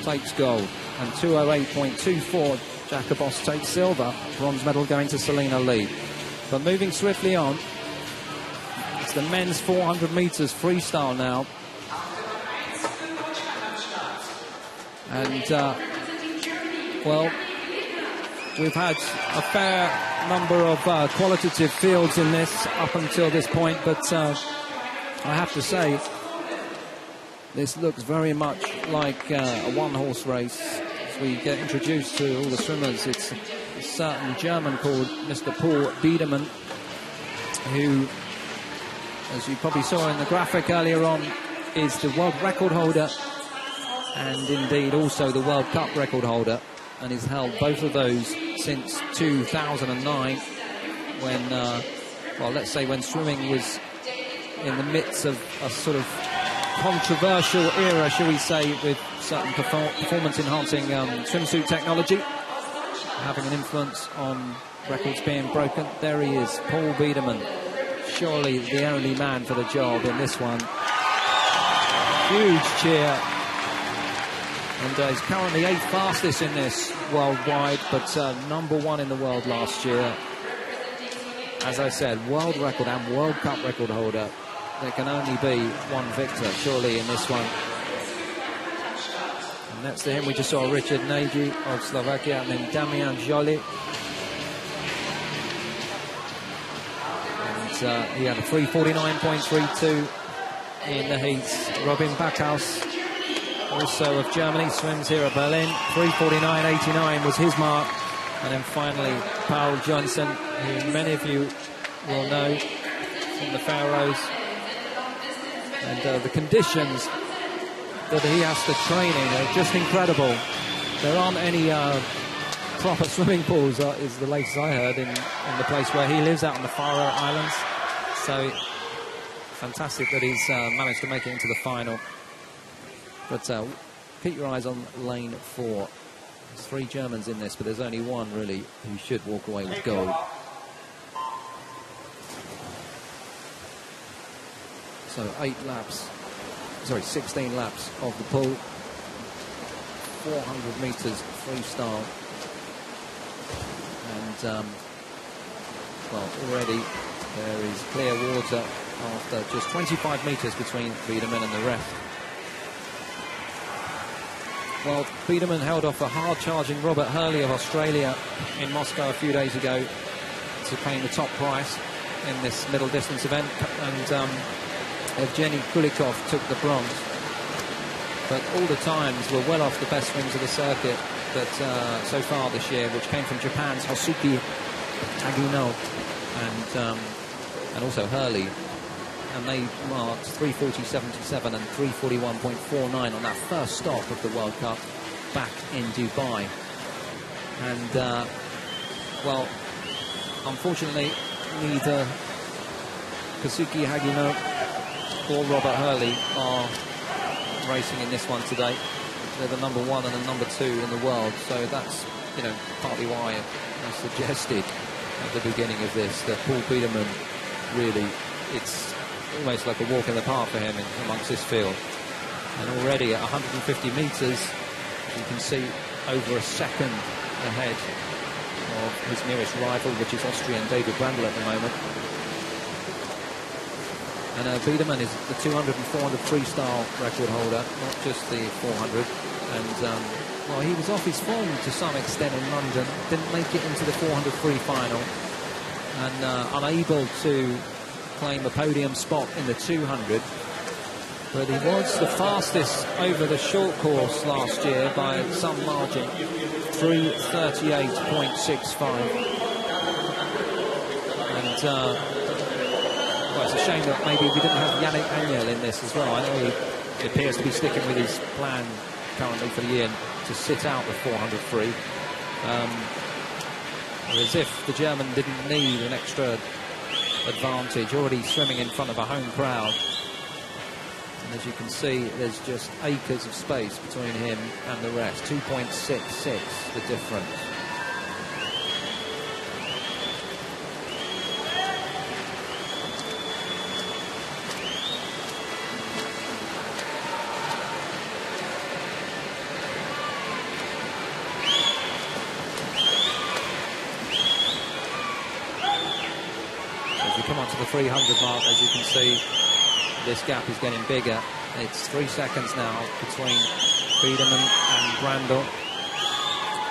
takes gold, and 2:08.24, Jacobos takes silver. Bronze medal going to Selena Lee. But moving swiftly on, it's the men's 400 meters freestyle now. And, well, we've had a fair number of qualitative fields in this up until this point, but I have to say, this looks very much like a one-horse race. As we get introduced to all the swimmers, it's a certain German called Mr. Paul GER, who, as you probably saw in the graphic earlier on, is the world record holder and indeed also the World Cup record holder, and he's held both of those since 2009, when, well, let's say when swimming was in the midst of a sort of controversial era, shall we say, with certain performance-enhancing swimsuit technology having an influence on records being broken. There he is, Paul GER, surely the only man for the job in this one. Huge cheer. And he's currently 8th fastest in this worldwide, but #1 in the world last year. As I said, world record and World Cup record holder. There can only be one victor, surely, in this one. And next to him, we just saw Richard Nagy of Slovakia, and then Damian Joly. And he had a 3:49.32 in the heats. Robin BACKHAUS, also of Germany, swims here at Berlin. 3:49.89 was his mark. And then finally, Paul Johnson, who many of you will know from the Faroes. And the conditions that he has to train in are just incredible. There aren't any proper swimming pools, is the latest I heard, in the place where he lives, out on the Faroe Islands. So fantastic that he's managed to make it into the final. But keep your eyes on lane 4. There's 3 Germans in this, but there's only one really who should walk away with gold. So 16 laps of the pool. 400 meters freestyle. And, well, already there is clear water after just 25 meters between BIEDERMANN and the rest. Well, BIEDERMANN held off a hard-charging Robert Hurley of Australia in Moscow a few days ago to paying the top price in this middle distance event, and Evgeny Kulikov took the bronze. But all the times were well off the best swims of the circuit that so far this year, which came from Japan's Hosuki Agino and also Hurley. And they marked 3:40.77 and 3:41.49 on that first stop of the World Cup back in Dubai. And, well, unfortunately, neither Kazuki Hagino or Robert Hurley are racing in this one today. They're the #1 and the #2 in the world. So that's, you know, partly why I suggested at the beginning of this that Paul GER, really, it's almost like a walk in the park for him amongst this field. And already at 150 meters, you can see over a second ahead of his nearest rival, which is Austrian David BRANDL at the moment. And BIEDERMANN is the 200 and 400 freestyle record holder, not just the 400. And, well, he was off his form to some extent in London, didn't make it into the 400 free final, and unable to claim a podium spot in the 200, but he was the fastest over the short course last year by some margin, 3:38.65. And well, it's a shame that maybe we didn't have Yannick Agnel in this as well. I know he appears to be sticking with his plan currently for the year to sit out the 400 free, as if the German didn't need an extra advantage, already swimming in front of a home crowd. And as you can see, there's just acres of space between him and the rest. 2.66 the difference. to the 300 mark. As you can see, this gap is getting bigger. It's 3 seconds now between Biedermann and BRANDL.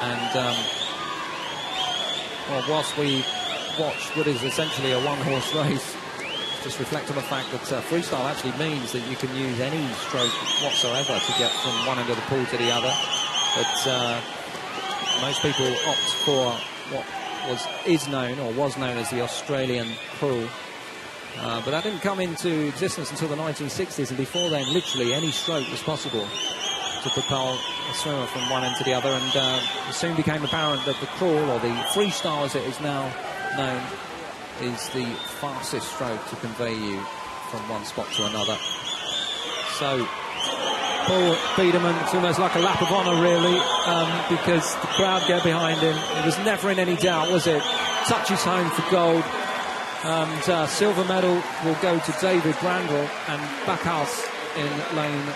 And well, whilst we watch what is essentially a one-horse race, just reflect on the fact that freestyle actually means that you can use any stroke whatsoever to get from one end of the pool to the other. But most people opt for what was known as the Australian pool. But that didn't come into existence until the 1960s, and before then, literally any stroke was possible to propel a swimmer from one end to the other. And it soon became apparent that the crawl, or the freestyle as it is now known, is the fastest stroke to convey you from one spot to another. So Paul Biedermann, it's almost like a lap of honour, really, because the crowd get behind him. It was never in any doubt, was it? Touches home for gold. And silver medal will go to David BRANDL, and BACKHAUS in lane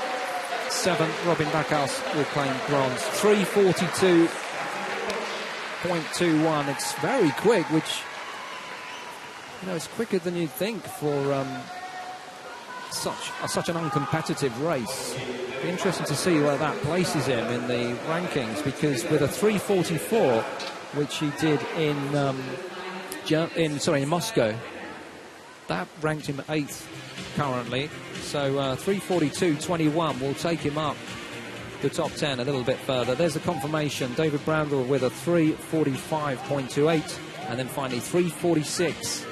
7. Robin BACKHAUS will claim bronze. 3:42.21. It's very quick, which, you know, it's quicker than you'd think for such an uncompetitive race. It'll be interesting to see where that places him in the rankings, because with a 3:44, which he did in Moscow, that ranked him 8th currently. So 3:42.21 will take him up the top 10 a little bit further. There's the confirmation. David BRANDL with a 3:45.28, and then finally 3:46.